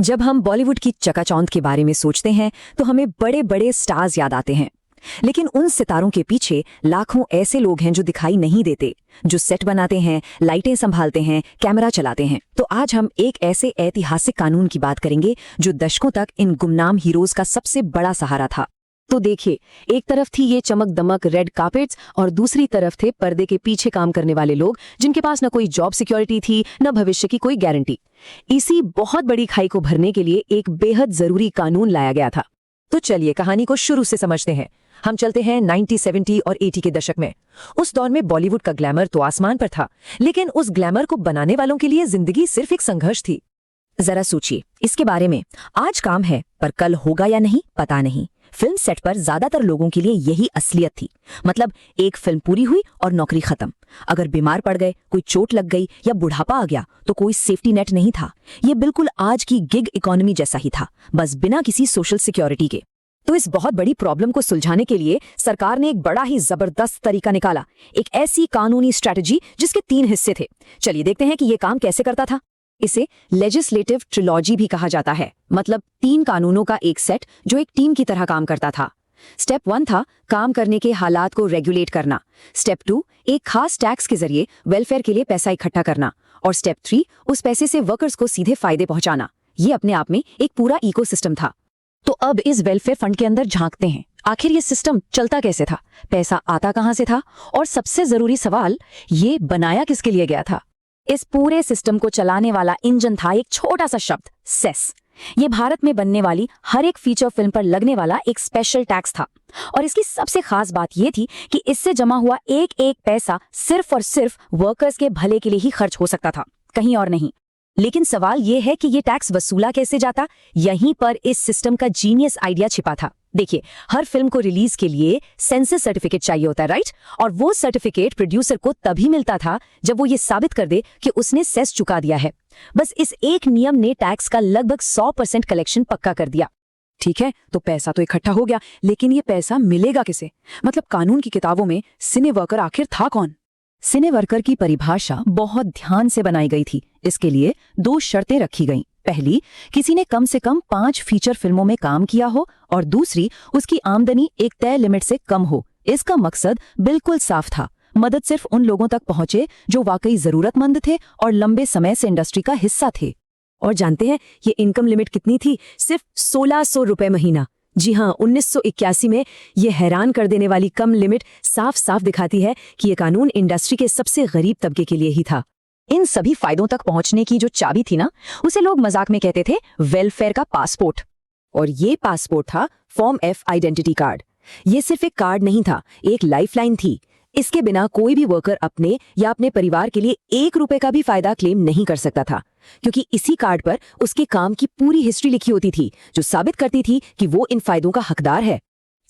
जब हम बॉलीवुड की चकाचौंध के बारे में सोचते हैं तो हमें बड़े बड़े स्टार्स याद आते हैं। लेकिन उन सितारों के पीछे लाखों ऐसे लोग हैं जो दिखाई नहीं देते, जो सेट बनाते हैं, लाइटें संभालते हैं, कैमरा चलाते हैं। तो आज हम एक ऐसे ऐतिहासिक कानून की बात करेंगे जो दशकों तक इन गुमनाम हीरोज का सबसे बड़ा सहारा था। तो देखिए, एक तरफ थी ये चमक दमक रेड कार्पेट्स और दूसरी तरफ थे पर्दे के पीछे काम करने वाले लोग जिनके पास न कोई जॉब सिक्योरिटी थी, न भविष्य की कोई गारंटी। इसी बहुत बड़ी खाई को भरने के लिए एक बेहद जरूरी कानून लाया गया था। तो चलिए कहानी को शुरू से समझते हैं। हम चलते हैं 90, 70 और 80 के दशक में। उस दौर में बॉलीवुड का ग्लैमर तो आसमान पर था, लेकिन उस ग्लैमर को बनाने वालों के लिए जिंदगी सिर्फ एक संघर्ष थी। जरा सोचिए इसके बारे में। आज काम है पर कल होगा या नहीं पता नहीं। फिल्म सेट पर ज्यादातर लोगों के लिए यही असलियत थी। मतलब एक फिल्म पूरी हुई और नौकरी खत्म। अगर बीमार पड़ गए, कोई चोट लग गई या बुढ़ापा आ गया तो कोई सेफ्टी नेट नहीं था। ये बिल्कुल आज की गिग इकोनॉमी जैसा ही था, बस बिना किसी सोशल सिक्योरिटी के। तो इस बहुत बड़ी प्रॉब्लम को सुलझाने के लिए सरकार ने एक बड़ा ही जबरदस्त तरीका निकाला, एक ऐसी कानूनी स्ट्रैटेजी जिसके 3 हिस्से थे। चलिए देखते हैं कि ये काम कैसे करता था। इसे लेजिस्लेटिव ट्रिलॉजी भी कहा जाता है, मतलब 3 कानूनों का एक सेट जो एक टीम की तरह काम करता था। स्टेप 1 था काम करने के हालात को रेगुलेट करना। स्टेप 2 एक खास टैक्स के जरिए वेलफेयर के लिए पैसा इकट्ठा करना। और स्टेप 3 उस पैसे से वर्कर्स को सीधे फायदे पहुंचाना। ये अपने आप में एक पूरा इकोसिस्टम था। तो अब इस वेलफेयर फंड के अंदर झांकते हैं। आखिर ये सिस्टम चलता कैसे था, पैसा आता कहां से था, और सबसे जरूरी सवाल, ये बनाया किसके लिए गया था। इस पूरे सिस्टम को चलाने वाला इंजन था एक छोटा सा शब्द, सेस। ये भारत में बनने वाली हर एक फीचर फिल्म पर लगने वाला एक स्पेशल टैक्स था। और इसकी सबसे खास बात यह थी कि इससे जमा हुआ एक एक पैसा सिर्फ और सिर्फ वर्कर्स के भले के लिए ही खर्च हो सकता था, कहीं और नहीं। लेकिन सवाल यह है कि ये टैक्स वसूला कैसे जाता। यहीं पर इस सिस्टम का जीनियस आइडिया छिपा था। देखिए, हर फिल्म को रिलीज के लिए सेंसस सर्टिफिकेट चाहिए होता है, राइट। और वो सर्टिफिकेट प्रोड्यूसर को तभी मिलता था जब वो ये साबित कर दे कि उसने सेस चुका दिया है। बस इस एक नियम ने टैक्स का लगभग 100% कलेक्शन पक्का कर दिया। ठीक है, तो पैसा तो इकट्ठा हो गया, लेकिन ये पैसा मिलेगा किसे। मतलब कानून की किताबों में सिने वर्कर आखिर था कौन। सिने वर्कर की परिभाषा बहुत ध्यान से बनाई गई थी। इसके लिए 2 शर्तें रखी गईं। पहली, किसी ने कम से कम 5 फीचर फिल्मों में काम किया हो, और दूसरी, उसकी आमदनी एक तय लिमिट से कम हो। इसका मकसद बिल्कुल साफ था, मदद सिर्फ उन लोगों तक पहुंचे जो वाकई जरूरतमंद थे और लंबे समय से इंडस्ट्री का हिस्सा थे। और जानते हैं ये इनकम लिमिट कितनी थी? सिर्फ 1600 रुपए महीना। जी हाँ, 1981 में ये हैरान कर देने वाली कम लिमिट साफ साफ दिखाती है कि ये कानून इंडस्ट्री के सबसे गरीब तबके के लिए ही था। इन सभी फायदों तक पहुंचने की जो चाबी थी ना, उसे लोग मजाक में कहते थे वेलफेयर का पासपोर्ट। और ये पासपोर्ट था फॉर्म F आइडेंटिटी कार्ड। ये सिर्फ एक कार्ड नहीं था, एक लाइफलाइन थी। इसके बिना कोई भी वर्कर अपने या अपने परिवार के लिए 1 रुपए का भी फायदा क्लेम नहीं कर सकता था, क्योंकि इसी कार्ड पर उसके काम की पूरी हिस्ट्री लिखी होती थी जो साबित करती थी कि वो इन फायदों का हकदार है।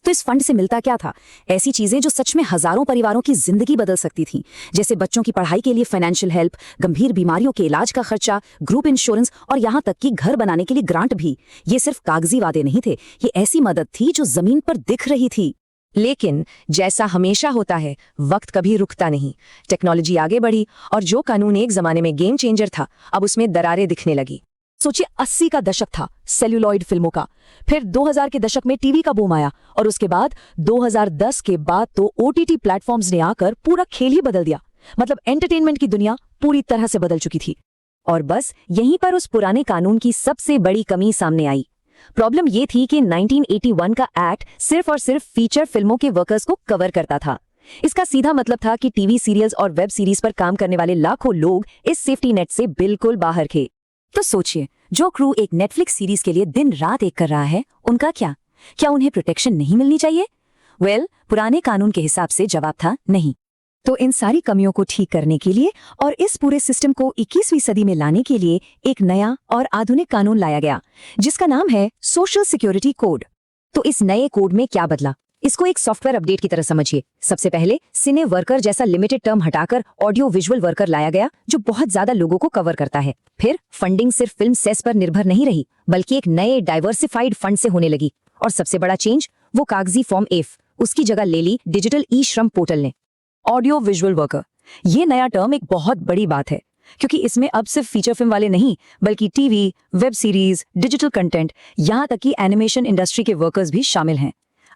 तो इस फंड से मिलता क्या था? ऐसी चीजें जो सच में हजारों परिवारों की जिंदगी बदल सकती थी, जैसे बच्चों की पढ़ाई के लिए फाइनेंशियल हेल्प, गंभीर बीमारियों के इलाज का खर्चा, ग्रुप इंश्योरेंस, और यहाँ तक कि घर बनाने के लिए ग्रांट भी। ये सिर्फ कागजी वादे नहीं थे, ये ऐसी मदद थी जो जमीन पर दिख रही थी। लेकिन जैसा हमेशा होता है, वक्त कभी रुकता नहीं। टेक्नोलॉजी आगे बढ़ी और जो कानून एक जमाने में गेम चेंजर था, अब उसमें दरारें दिखने लगी। सोचिए, 80 का दशक था सेल्यूलॉइड फिल्मों का। फिर 2000 के दशक में टीवी का बूम आया, और उसके बाद 2010 के बाद तो OTT प्लेटफॉर्म्स ने आकर पूरा खेल ही बदल दिया। मतलब एंटरटेनमेंट की दुनिया पूरी तरह से बदल चुकी थी। और बस यहीं पर उस पुराने कानून की सबसे बड़ी कमी सामने आई। प्रॉब्लम ये थी कि 1981 का एक्ट सिर्फ और सिर्फ फीचर फिल्मों के वर्कर्स को कवर करता था। इसका सीधा मतलब था कि टीवी सीरियल्स और वेब सीरीज पर काम करने वाले लाखों लोग इस सेफ्टी नेट से बिल्कुल बाहर थे। तो सोचिए, जो क्रू एक नेटफ्लिक्स सीरीज के लिए दिन रात एक कर रहा है, उनका क्या उन्हें प्रोटेक्शन नहीं मिलनी चाहिए? पुराने कानून के हिसाब से जवाब था नहीं। तो इन सारी कमियों को ठीक करने के लिए और इस पूरे सिस्टम को 21वीं सदी में लाने के लिए एक नया और आधुनिक कानून लाया गया, जिसका नाम है सोशल सिक्योरिटी कोड। तो इस नए कोड में क्या बदला? इसको एक सॉफ्टवेयर अपडेट की तरह समझिए। सबसे पहले सिने वर्कर जैसा लिमिटेड टर्म हटाकर ऑडियो विजुअल वर्कर लाया गया, जो बहुत ज्यादा लोगों को कवर करता है। फिर फंडिंग सिर्फ फिल्म सेस पर निर्भर नहीं रही, बल्कि एक नए डाइवर्सिफाइड फंड से होने लगी। और सबसे बड़ा चेंज, वो कागजी फॉर्म F उसकी जगह ले ली डिजिटल ई श्रम पोर्टल ने। ऑडियो विजुअल वर्कर, ये नया टर्म एक बहुत बड़ी बात है। क्योंकि इसमें अब सिर्फ फीचर फिल्म वाले नहीं बल्कि TV, web series, digital content, यहाँ तक कि एनिमेशन इंडस्ट्री के वर्कर्स भी शामिल हैं।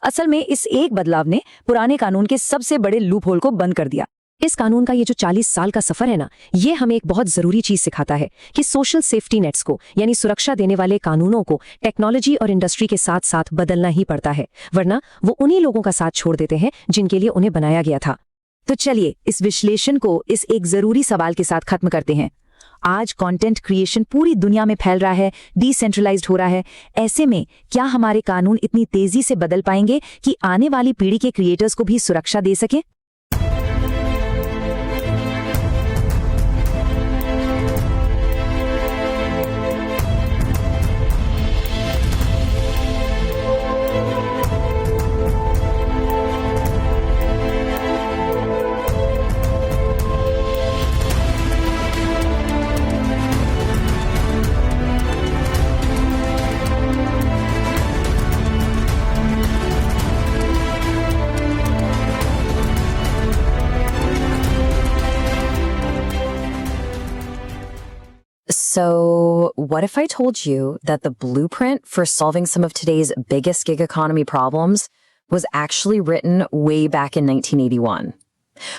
असल में इस एक बदलाव ने पुराने कानून के सबसे बड़े लूप होल को बंद कर दिया। इस कानून का ये जो 40 साल का सफर है ना, ये हमें एक बहुत जरूरी चीज सिखाता है कि सोशल सेफ्टी नेट्स को यानी सुरक्षा देने वाले कानूनों को टेक्नोलॉजी और इंडस्ट्री के साथ साथ बदलना ही पड़ता है, वरना वो उन्हीं लोगों का साथ छोड़ देते हैं जिनके लिए उन्हें बनाया गया था। तो चलिए इस विश्लेषण को इस एक जरूरी सवाल के साथ खत्म करते हैं। आज कंटेंट क्रिएशन पूरी दुनिया में फैल रहा है, डिसेंट्रलाइज्ड हो रहा है। ऐसे में क्या हमारे कानून इतनी तेजी से बदल पाएंगे कि आने वाली पीढ़ी के क्रिएटर्स को भी सुरक्षा दे सके? So, what if I told you that the blueprint for solving some of today's biggest gig economy problems was actually written way back in 1981?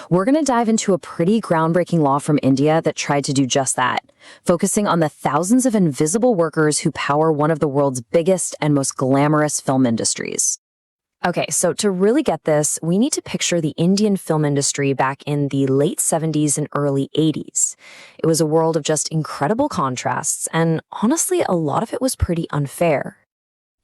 We're going to dive into a pretty groundbreaking law from India that tried to do just that, focusing on the thousands of invisible workers who power one of the world's biggest and most glamorous film industries. Okay, so to really get this, we need to picture the Indian film industry back in the late 70s and early 80s. It was a world of just incredible contrasts, and honestly, a lot of it was pretty unfair.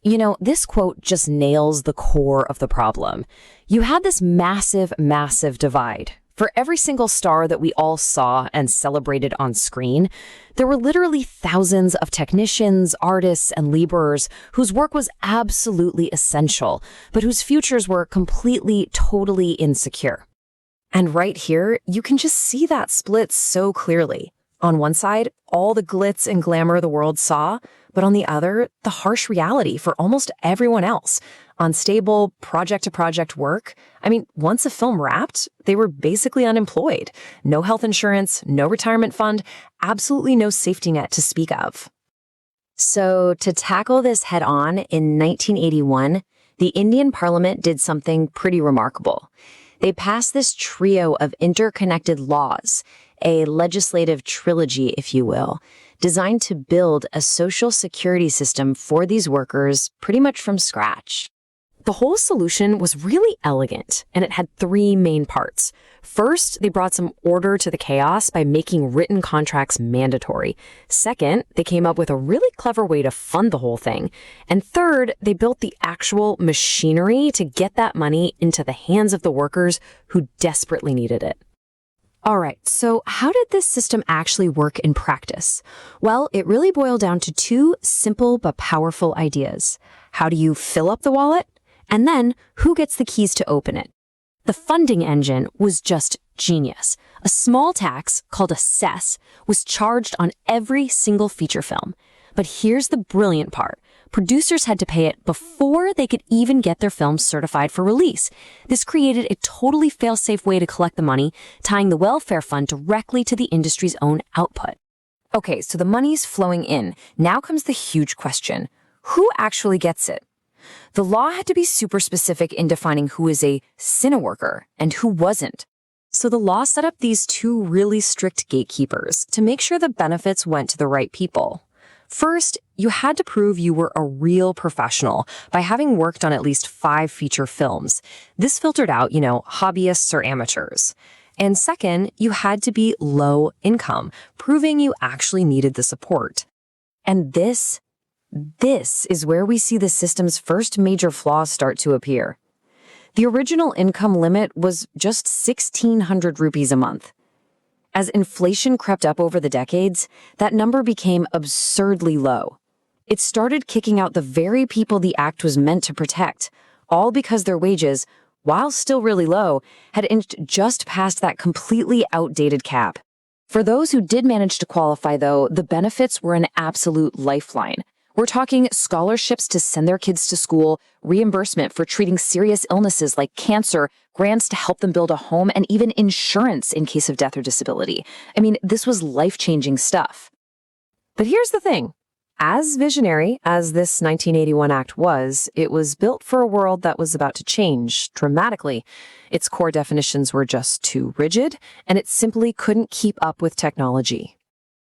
You know, this quote just nails the core of the problem. You had this massive, massive divide. For every single star that we all saw and celebrated on screen, there were literally thousands of technicians, artists, and laborers whose work was absolutely essential, but whose futures were completely, totally insecure. And right here, you can just see that split so clearly. On one side, all the glitz and glamour the world saw, but on the other, the harsh reality for almost everyone else. Unstable, project-to-project work. I mean, once a film wrapped, they were basically unemployed. No health insurance, no retirement fund, absolutely no safety net to speak of. So, to tackle this head-on, in 1981, the Indian Parliament did something pretty remarkable. They passed this trio of interconnected laws, a legislative trilogy, if you will, designed to build a social security system for these workers pretty much from scratch. The whole solution was really elegant, and it had three main parts. First, they brought some order to the chaos by making written contracts mandatory. Second, they came up with a really clever way to fund the whole thing. And third, they built the actual machinery to get that money into the hands of the workers who desperately needed it. All right, so how did this system actually work in practice? Well, it really boiled down to two simple but powerful ideas. How do you fill up the wallet? And then, who gets the keys to open it? The funding engine was just genius. A small tax, called a cess, was charged on every single feature film. But here's the brilliant part. Producers had to pay it before they could even get their films certified for release. This created a totally fail-safe way to collect the money, tying the welfare fund directly to the industry's own output. Okay, so the money's flowing in. Now comes the huge question. Who actually gets it? The law had to be super specific in defining who is a cine worker and who wasn't. So the law set up these two really strict gatekeepers to make sure the benefits went to the right people. First, you had to prove you were a real professional by having worked on at least 5 feature films. This filtered out, hobbyists or amateurs. And second, you had to be low income, proving you actually needed the support. And this is where we see the system's first major flaws start to appear. The original income limit was just 1,600 rupees a month. As inflation crept up over the decades, that number became absurdly low. It started kicking out the very people the act was meant to protect, all because their wages, while still really low, had inched just past that completely outdated cap. For those who did manage to qualify, though, the benefits were an absolute lifeline. We're talking scholarships to send their kids to school, reimbursement for treating serious illnesses like cancer, grants to help them build a home, and even insurance in case of death or disability. I mean, this was life-changing stuff. But here's the thing. As visionary as this 1981 Act was, it was built for a world that was about to change dramatically. Its core definitions were just too rigid, and it simply couldn't keep up with technology.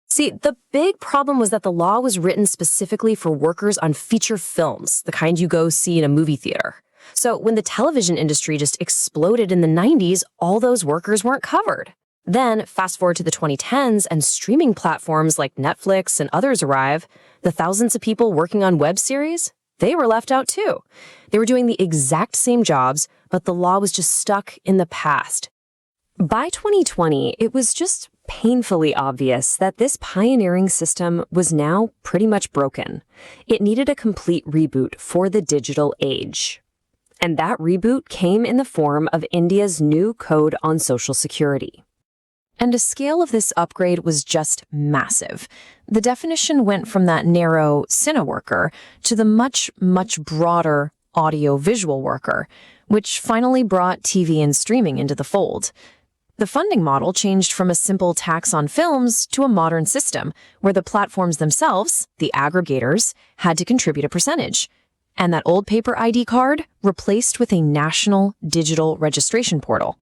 See, the big problem was that the law was written specifically for workers on feature films, the kind you go see in a movie theater. So when the television industry just exploded in the 90s, all those workers weren't covered. Then, fast forward to the 2010s and streaming platforms like Netflix and others arrive, the thousands of people working on web series, they were left out too. They were doing the exact same jobs, but the law was just stuck in the past. By 2020, it was just painfully obvious that this pioneering system was now pretty much broken. It needed a complete reboot for the digital age. And that reboot came in the form of India's new Code on Social Security. And the scale of this upgrade was just massive. The definition went from that narrow cine worker to the much, much broader audio-visual worker, which finally brought TV and streaming into the fold. The funding model changed from a simple tax on films to a modern system where the platforms themselves, the aggregators, had to contribute a percentage. And that old paper ID card replaced with a national digital registration portal.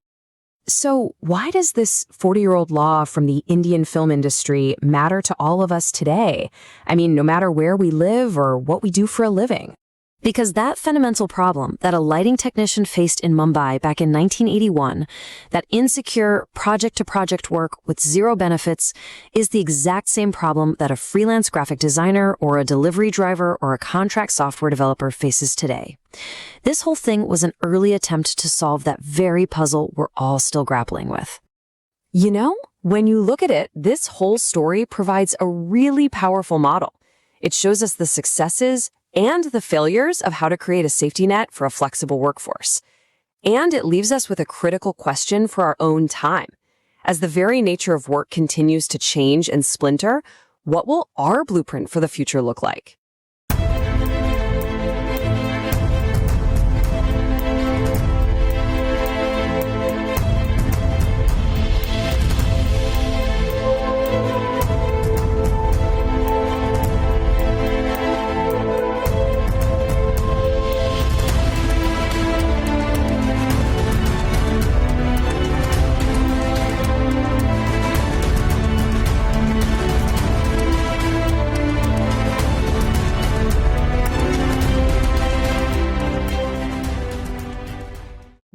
So why does this 40-year-old law from the Indian film industry matter to all of us today? I mean, no matter where we live or what we do for a living. Because that fundamental problem that a lighting technician faced in Mumbai back in 1981, that insecure project-to-project work with zero benefits, is the exact same problem that a freelance graphic designer or a delivery driver or a contract software developer faces today. This whole thing was an early attempt to solve that very puzzle we're all still grappling with. You know, when you look at it, this whole story provides a really powerful model. It shows us the successes and the failures of how to create a safety net for a flexible workforce. And it leaves us with a critical question for our own time. As the very nature of work continues to change and splinter, what will our blueprint for the future look like?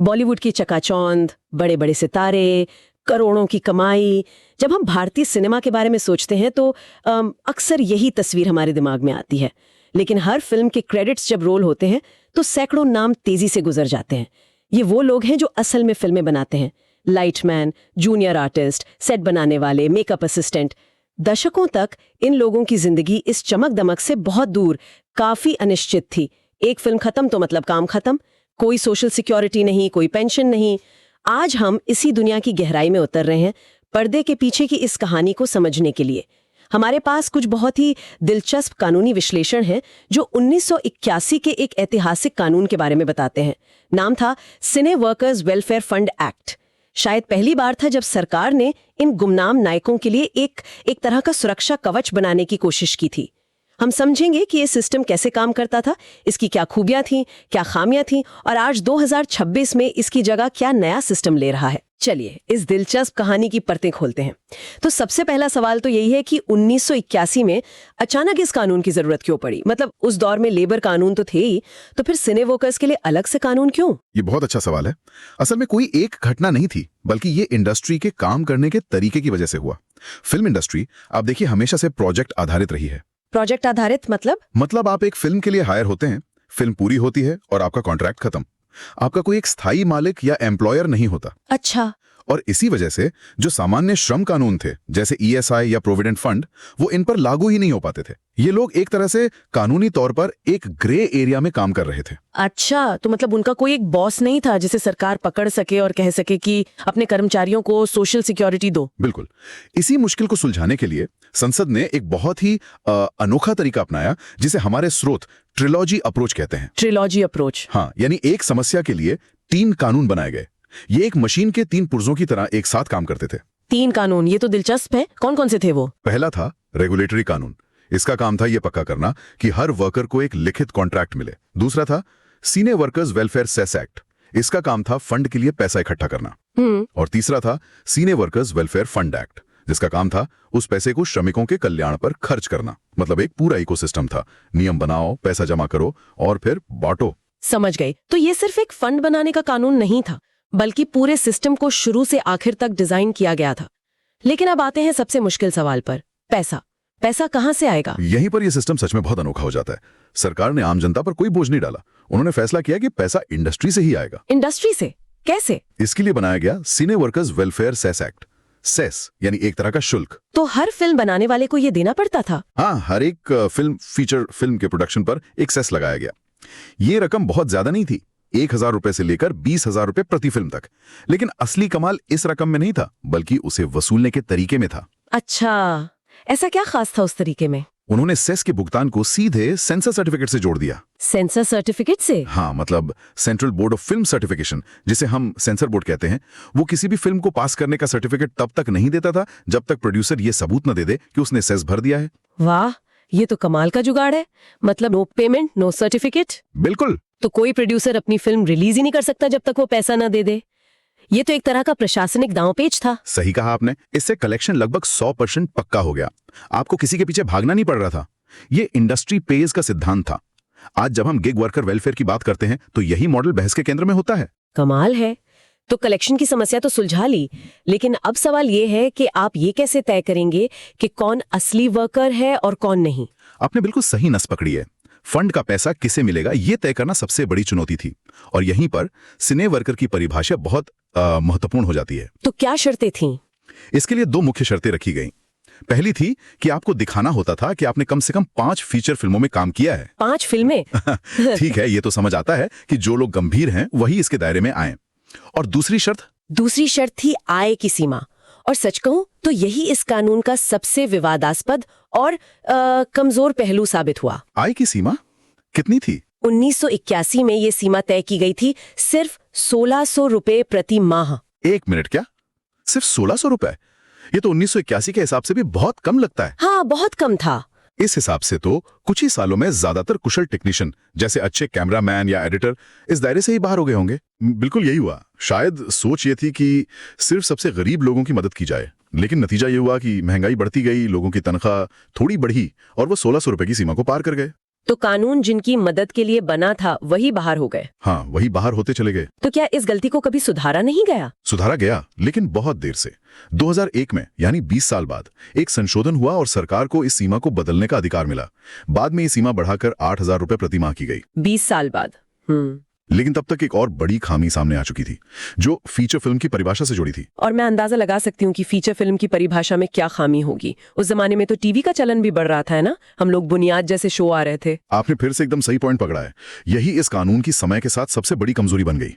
Bollywood की चकाचौंध, बड़े बड़े सितारे, करोड़ों की कमाई। जब हम भारतीय सिनेमा के बारे में सोचते हैं तो अक्सर यही तस्वीर हमारे दिमाग में आती है। लेकिन हर फिल्म के क्रेडिट्स जब रोल होते हैं तो सैकड़ों नाम तेजी से गुजर जाते हैं। ये वो लोग हैं जो असल में फिल्में बनाते हैं। लाइटमैन, जूनियर आर्टिस्ट, सेट बनाने वाले, मेकअप असिस्टेंट। दशकों तक इन लोगों की जिंदगी इस चमक दमक से बहुत दूर, काफी अनिश्चित थी। एक फिल्म खत्म तो मतलब काम खत्म। कोई सोशल सिक्योरिटी नहीं, कोई पेंशन नहीं। आज हम इसी दुनिया की गहराई में उतर रहे हैं, पर्दे के पीछे की इस कहानी को समझने के लिए। हमारे पास कुछ बहुत ही दिलचस्प कानूनी विश्लेषण हैं जो 1981 के एक ऐतिहासिक कानून के बारे में बताते हैं। नाम था सिने वर्कर्स वेलफेयर फंड एक्ट। शायद पहली बार था जब सरकार ने इन गुमनाम नायकों के लिए एक तरह का सुरक्षा कवच बनाने की कोशिश की थी। हम समझेंगे कि ये सिस्टम कैसे काम करता था, इसकी क्या खूबियां थीं, क्या खामियां थीं, और आज 2026 में इसकी जगह क्या नया सिस्टम ले रहा है। चलिए इस दिलचस्प कहानी की परतें खोलते हैं। तो सबसे पहला सवाल तो यही है कि 1981 में अचानक इस कानून की जरूरत क्यों पड़ी? मतलब उस दौर में लेबर कानून तो थे ही, तो फिर सिने वर्कर्स के लिए अलग से कानून क्यों? ये बहुत अच्छा सवाल है। असल में कोई एक घटना नहीं थी, बल्कि ये इंडस्ट्री के काम करने के तरीके की वजह से हुआ। फिल्म इंडस्ट्री आप देखिए हमेशा से प्रोजेक्ट आधारित रही है। प्रोजेक्ट आधारित मतलब आप एक फिल्म के लिए हायर होते हैं, फिल्म पूरी होती है और आपका कॉन्ट्रैक्ट खत्म। आपका कोई एक स्थायी मालिक या एम्प्लॉयर नहीं होता। अच्छा। और इसी वजह से जो सामान्य श्रम कानून थे जैसे ईएसआई या प्रोविडेंट फंड वो इन पर लागू ही नहीं हो पाते थे। ये लोग एक तरह से कानूनी तौर पर एक ग्रे एरिया में काम कर रहे थे। अच्छा, तो मतलब उनका कोई एक बॉस नहीं था जिसे सरकार पकड़ सके और कह सके कि अपने कर्मचारियों को सोशल सिक्योरिटी दो। बिल्कुल। इसी मुश्किल को सुलझाने के लिए संसद ने एक बहुत ही अनोखा तरीका अपनाया जिसे हमारे स्रोत ट्रिलॉजी अप्रोच कहते हैं। Trilogy approach. हाँ, यानी एक समस्या के लिए 3 कानून बनाए गए। ये एक मशीन के 3 पुर्जों की तरह एक साथ काम करते थे। 3 कानून, ये तो दिलचस्प है। कौन कौन से थे वो? पहला था रेगुलेटरी कानून। इसका काम था ये पक्का करना कि हर वर्कर को एक लिखित कॉन्ट्रैक्ट मिले। दूसरा था senior workers welfare cess act. इसका काम था फंड के लिए पैसा इकट्ठा करना। और तीसरा था senior workers welfare fund act, जिसका काम था उस पैसे को श्रमिकों के कल्याण पर खर्च करना। मतलब एक पूरा इकोसिस्टम था। नियम बनाओ, पैसा जमा करो और फिर बांटो। समझ गई। तो ये सिर्फ एक फंड बनाने का कानून नहीं था, बल्कि पूरे सिस्टम को शुरू से आखिर तक डिजाइन किया गया था। लेकिन अब आते हैं सबसे मुश्किल सवाल पर, पैसा। पैसा कहां से आएगा? यहीं पर यह सिस्टम सच में बहुत अनोखा हो जाता है। सरकार ने आम जनता पर कोई बोझ नहीं डाला। उन्होंने फैसला किया कि पैसा इंडस्ट्री से ही आएगा। इंडस्ट्री से? कैसे? इसके लिए बनाया गया senior workers welfare cess act. Cess यानी एक तरह का शुल्क। तो हर फिल्म बनाने वाले को ये देना पड़ता था? हाँ, हर एक फीचर फिल्म के प्रोडक्शन पर एक सेस लगाया गया। ये रकम बहुत ज्यादा नहीं थी, 1,000 रुपए से लेकर 20,000 रुपए प्रति फिल्म तक। लेकिन असली कमाल इस रकम में नहीं था, बल्कि उसे वसूलने के तरीके में था। अच्छा, ऐसा क्या खास था उस तरीके में? उन्होंने सेस के भुगतान को सीधे सेंसर सर्टिफिकेट से जोड़ दिया। सेंसर सर्टिफिकेट से? हाँ, मतलब central board of film certification, जिसे हम सेंसर बोर्ड कहते हैं, वो किसी भी फिल्म को पास करने का सर्टिफिकेट तब तक नहीं देता था जब तक प्रोड्यूसर ये सबूत न दे दे कि उसने सेस भर दिया है। वाह, ये तो कमाल का जुगाड़ है। मतलब नो पेमेंट नो सर्टिफिकेट। बिल्कुल। तो कोई प्रोड्यूसर अपनी फिल्म रिलीज ही नहीं कर सकता जब तक वो पैसा न दे दे। ये तो एक तरह का प्रशासनिक दांवपेच था। सही कहा आपने। इससे कलेक्शन लगभग 100% पक्का हो गया। आपको किसी के पीछे भागना नहीं पड़ रहा था। ये इंडस्ट्री पेज का सिद्धांत था। आज जब हम गिग वर्कर वेलफेयर की बात करते हैं तो यही मॉडल बहस के केंद्र में होता है। कमाल है। तो कलेक्शन की समस्या तो सुलझा ली, लेकिन अब सवाल ये है कि आप ये कैसे तय करेंगे कि कौन असली वर्कर है और कौन नहीं? आपने बिल्कुल सही नस पकड़ी है। फंड का पैसा किसे मिलेगा ये तय करना सबसे बड़ी चुनौती थी, और यहीं पर सिने वर्कर की परिभाषा बहुत महत्वपूर्ण हो जाती है। तो क्या शर्तें थीं? इसके लिए 2 मुख्य शर्तें रखी गईं। पहली थी कि आपको दिखाना होता था कि आपने कम से कम 5 फीचर फिल्मों में काम किया है। 5 फिल्में? ठीक है, ये तो समझ आता है कि जो लोग गंभीर हैं वही इसके दायरे में आए। और दूसरी शर्त थी आय की सीमा। और सच कहूं तो यही इस कानून का सबसे विवादास्पद और कमजोर पहलू साबित हुआ। आय की सीमा कितनी थी? 1981 में ये सीमा तय की गई थी, सिर्फ 1600 रुपए प्रति माह। 1 मिनट, क्या सिर्फ 1600 रुपए? ये तो 1981 के हिसाब से भी बहुत कम लगता है। हाँ, बहुत कम था। इस हिसाब से तो कुछ ही सालों में ज्यादातर कुशल टेक्नीशियन जैसे अच्छे कैमरामैन या एडिटर इस दायरे से ही बाहर हो गए होंगे। बिल्कुल यही हुआ। शायद सोच ये थी कि सिर्फ सबसे गरीब लोगों की मदद की जाए, लेकिन नतीजा ये हुआ कि महंगाई बढ़ती गई, लोगों की तनख्वाह थोड़ी बढ़ी और वो 1600 रुपए की सीमा को पार कर गए। तो कानून जिनकी मदद के लिए बना था वही बाहर हो गए। हाँ, वही बाहर होते चले गए। तो क्या इस गलती को कभी सुधारा नहीं गया? सुधारा गया, लेकिन बहुत देर से। 2001 में, यानी 20 साल बाद, एक संशोधन हुआ और सरकार को इस सीमा को बदलने का अधिकार मिला। बाद में ये सीमा बढ़ाकर 8,000 रुपए प्रति माह की गई। 20 साल बाद। लेकिन तब तक एक और बड़ी खामी सामने आ चुकी थी, जो फीचर फिल्म की परिभाषा से जुड़ी थी। और मैं अंदाजा लगा सकती हूँ कि फीचर फिल्म की परिभाषा में क्या खामी होगी। उस जमाने में तो टीवी का चलन भी बढ़ रहा था, है ना? हम लोग बुनियाद जैसे शो आ रहे थे। आपने फिर से एकदम सही पॉइंट पकड़ा है। यही इस कानून की समय के साथ सबसे बड़ी कमजोरी बन गई।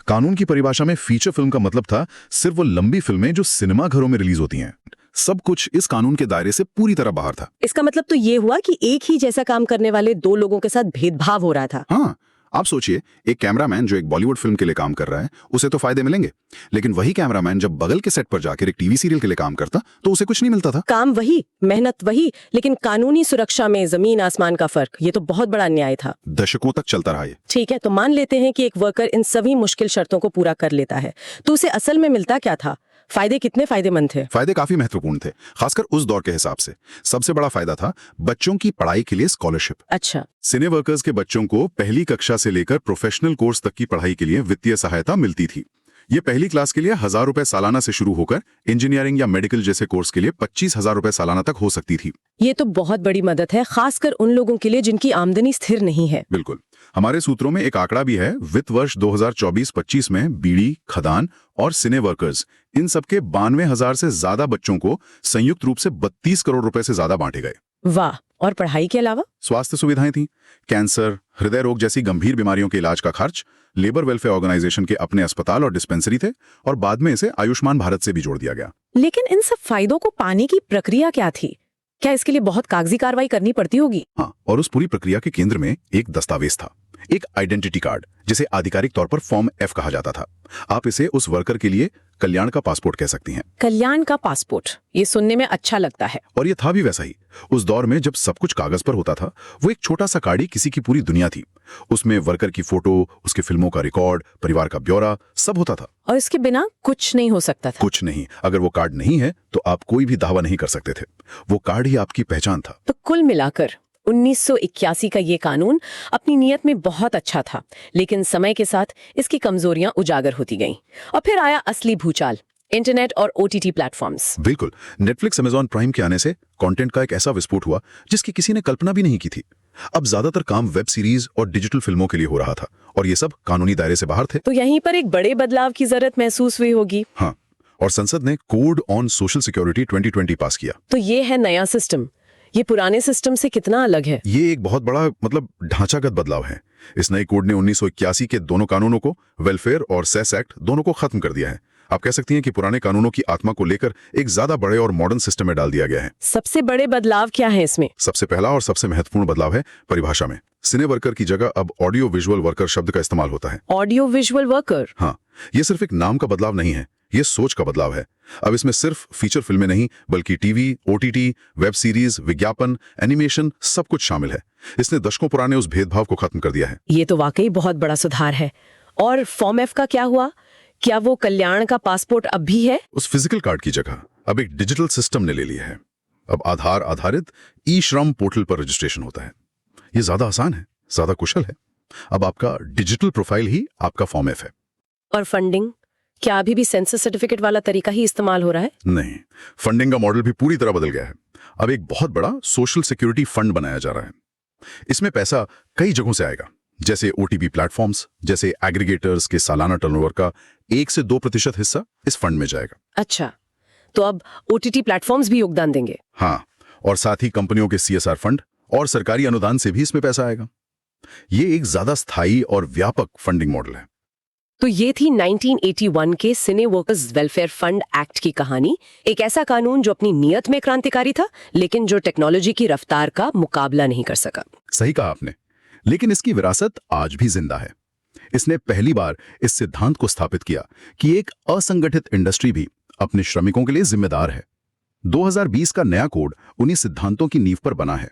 कानून की परिभाषा में फीचर फिल्म का मतलब था सिर्फ वो लंबी फिल्में जो सिनेमा घरों में रिलीज होती हैं। सब कुछ इस कानून के दायरे से पूरी तरह बाहर था। इसका मतलब तो ये हुआ कि एक ही जैसा काम करने वाले 2 लोगों के साथ भेदभाव हो रहा था। हाँ, आप सोचिए, एक कैमरामैन जो एक बॉलीवुड फिल्म के लिए काम कर रहा है उसे तो फायदे मिलेंगे, लेकिन वही कैमरामैन जब बगल के सेट पर जाकर एक टीवी सीरियल के लिए काम करता तो उसे कुछ नहीं मिलता था। काम वही, मेहनत वही, लेकिन कानूनी सुरक्षा में जमीन आसमान का फर्क। ये तो बहुत बड़ा अन्याय था। दशकों तक चलता रहा ये। ठीक है, तो मान लेते हैं कि एक वर्कर इन सभी मुश्किल शर्तों को पूरा कर लेता है, तो उसे असल में मिलता क्या था? फायदे कितने फायदेमंद थे? फायदे काफी महत्वपूर्ण थे, खासकर उस दौर के हिसाब से। सबसे बड़ा फायदा था बच्चों की पढ़ाई के लिए स्कॉलरशिप। अच्छा। सिने वर्कर्स के बच्चों को पहली कक्षा से लेकर प्रोफेशनल कोर्स तक की पढ़ाई के लिए वित्तीय सहायता मिलती थी। ये पहली क्लास के लिए 1,000 रुपए सालाना से शुरू होकर इंजीनियरिंग या मेडिकल जैसे कोर्स के लिए 25,000 रुपए सालाना तक हो सकती थी। ये तो बहुत बड़ी मदद है, खासकर उन लोगों के लिए जिनकी आमदनी स्थिर नहीं है। बिल्कुल। हमारे सूत्रों में एक आंकड़ा भी है, वित्त वर्ष 2024-25 में बीड़ी, खदान और सिने वर्कर्स, इन सबके 92,000 से ज्यादा बच्चों को संयुक्त रूप से 32 करोड़ रुपए से ज्यादा बांटे गए। वाह। और पढ़ाई के अलावा स्वास्थ्य सुविधाएं थी, कैंसर, हृदय रोग जैसी गंभीर बीमारियों के इलाज का खर्च लेबर वेलफेयर ऑर्गेनाइजेशन के अपने अस्पताल और डिस्पेंसरी थे, और बाद में इसे आयुष्मान भारत से भी जोड़ दिया गया। लेकिन इन सब फायदों को पाने की प्रक्रिया क्या थी? क्या इसके लिए बहुत कागजी कार्रवाई करनी पड़ती होगी? हाँ, और उस पूरी प्रक्रिया के केंद्र में एक दस्तावेज था, एक आइडेंटिटी कार्ड, जिसे आधिकारिक तौर पर फॉर्म F कहा जाता था। आप इसे उस वर्कर के लिए कल्याण का पासपोर्ट कह सकती हैं। कल्याण का पासपोर्ट, ये सुनने में अच्छा लगता है। और ये था भी वैसा ही। उस दौर में जब सब कुछ कागज पर होता था, वो एक छोटा सा कार्ड ही किसी की पूरी दुनिया थी। उसमें वर्कर की फोटो, उसके फिल्मों का रिकॉर्ड, परिवार का ब्यौरा, सब होता था। और इसके बिना कुछ नहीं हो सकता था। कुछ नहीं। अगर वो कार्ड नहीं है तो आप कोई भी दावा नहीं कर सकते थे। वो कार्ड ही आपकी पहचान था। तो कुल मिलाकर 1981 का ये कानून अपनी नीयत में बहुत अच्छा था, लेकिन समय के साथ इसकी कमजोरियां उजागर होती गईं। और फिर आया असली भूचाल, इंटरनेट और OTT प्लेटफॉर्म्स। बिल्कुल। नेटफ्लिक्स, अमेजॉन प्राइम के आने से कंटेंट का एक ऐसा विस्फोट हुआ जिसकी किसी ने कल्पना भी नहीं की थी। अब ज्यादातर काम वेब सीरीज और डिजिटल फिल्मों के लिए हो रहा था, और ये सब कानूनी दायरे से बाहर थे। तो यहीं पर एक बड़े बदलाव की जरूरत महसूस हुई होगी। हाँ, और संसद ने कोड ऑन सोशल सिक्योरिटी 2020 पास किया। तो ये है नया सिस्टम। ये पुराने सिस्टम से कितना अलग है? ये एक बहुत बड़ा ढांचागत बदलाव है। इस नए कोड ने 1981 के दोनों कानूनों को, वेलफेयर और सेस एक्ट, दोनों को खत्म कर दिया है। आप कह सकती हैं कि पुराने कानूनों की आत्मा को लेकर एक ज्यादा बड़े और मॉडर्न सिस्टम में डाल दिया गया है। सबसे बड़े बदलाव क्या है इसमें? सबसे पहला और सबसे महत्वपूर्ण बदलाव है परिभाषा में। सिने वर्कर की जगह अब ऑडियो विजुअल वर्कर शब्द का इस्तेमाल होता है। Audio visual worker? हाँ, ये सिर्फ एक नाम का बदलाव नहीं है, ये सोच का बदलाव है। अब इसमें सिर्फ फीचर फिल्में नहीं, बल्कि टीवी, OTT, वेब सीरीज, विज्ञापन, एनिमेशन, सब कुछ शामिल है। इसने दशकों पुराने उस भेदभाव को खत्म कर दिया है। ये तो वाकई बहुत बड़ा सुधार है। और फॉर्म F का क्या हुआ? क्या वो कल्याण का पासपोर्ट अब भी है? उस फिजिकल कार्ड की जगह अब एक डिजिटल सिस्टम ने ले लिया है। अब आधार आधारित ई-श्रम पोर्टल पर रजिस्ट्रेशन होता है। ये ज्यादा आसान है, ज्यादा कुशल है। अब आपका डिजिटल प्रोफाइल ही आपका फॉर्म F है। और फंडिंग, क्या अभी भी सेंसस सर्टिफिकेट वाला तरीका ही इस्तेमाल हो रहा है? नहीं, फंडिंग का मॉडल भी पूरी तरह बदल गया है। अब एक बहुत बड़ा सोशल सिक्योरिटी फंड बनाया जा रहा है। इसमें पैसा कई जगहों से आएगा, जैसे OTP प्लेटफॉर्म्स, जैसे एग्रीगेटर्स के सालाना टर्नओवर का 1 से 2% हिस्सा इस फंड में जाएगा। अच्छा, तो अब OTT प्लेटफॉर्म्स भी योगदान देंगे? हाँ, और साथ ही कंपनियों के CSR फंड और सरकारी अनुदान से भी इसमें पैसा आएगा। ये एक ज्यादा स्थायी और व्यापक फंडिंग मॉडल है। तो ये थी 1981 के सिने वर्कर्स वेलफेयर फंड एक्ट की कहानी। एक ऐसा कानून जो अपनी नियत में क्रांतिकारी था, लेकिन जो टेक्नोलॉजी की रफ्तार का मुकाबला नहीं कर सका। सही कहा आपने, लेकिन इसकी विरासत आज भी जिंदा है। इसने पहली बार इस सिद्धांत को स्थापित किया कि एक असंगठित इंडस्ट्री भी अपने श्रमिकों के लिए जिम्मेदार है। 2020 का नया कोड उन्हीं सिद्धांतों की नींव पर बना है।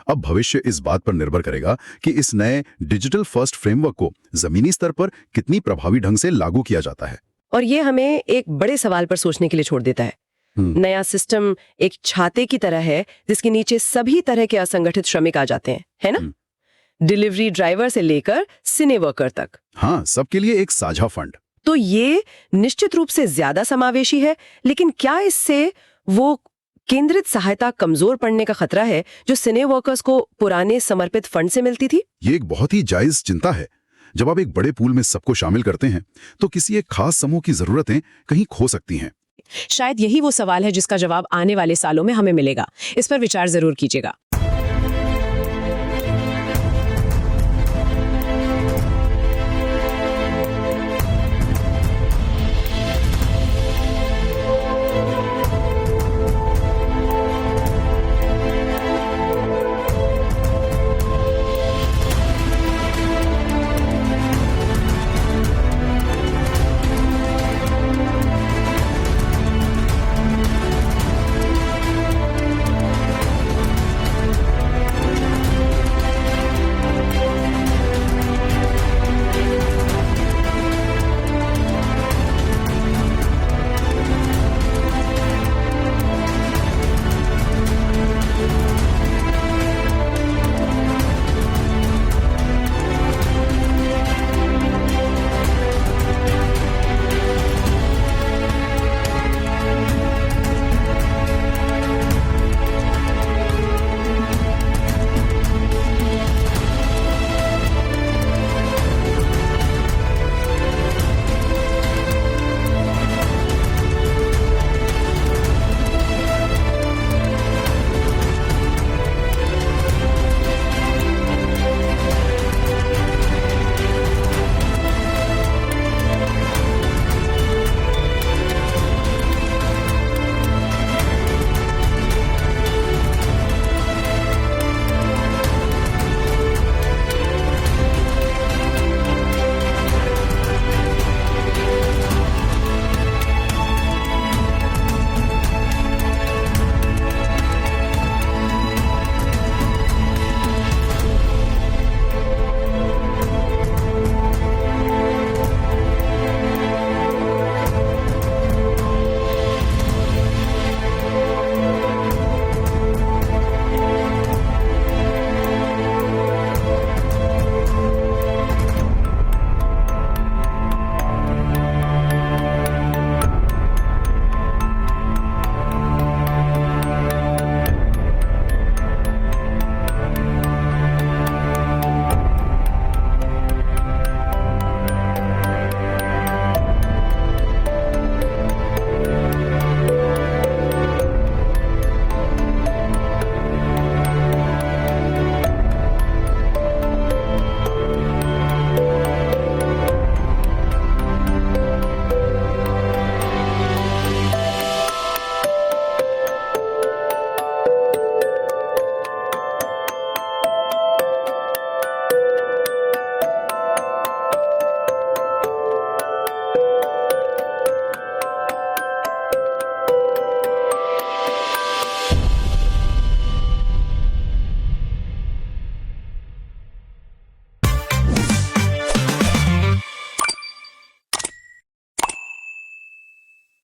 अब भविष्य इस बात पर निर्भर करेगा कि इस नए डिजिटल फर्स्ट फ्रेमवर्क को जमीनी स्तर पर कितनी प्रभावी ढंग से लागू किया जाता है। और ये हमें एक बड़े सवाल पर सोचने के लिए छोड़ देता है। नया सिस्टम एक छाते की तरह है जिसके नीचे सभी तरह के असंगठित श्रमिक आ जाते हैं, है ना? डिलीवरी ड्राइवर से लेकर सिने वर्कर तक। हाँ, सबके लिए एक साझा फंड। तो ये निश्चित रूप से ज्यादा समावेशी है, लेकिन क्या इससे वो केंद्रित सहायता कमजोर पड़ने का खतरा है जो सिने वर्कर्स को पुराने समर्पित फंड से मिलती थी? ये एक बहुत ही जायज चिंता है। जब आप एक बड़े पूल में सबको शामिल करते हैं तो किसी एक खास समूह की जरूरतें कहीं खो सकती हैं। शायद यही वो सवाल है जिसका जवाब आने वाले सालों में हमें मिलेगा। इस पर विचार जरूर कीजिएगा।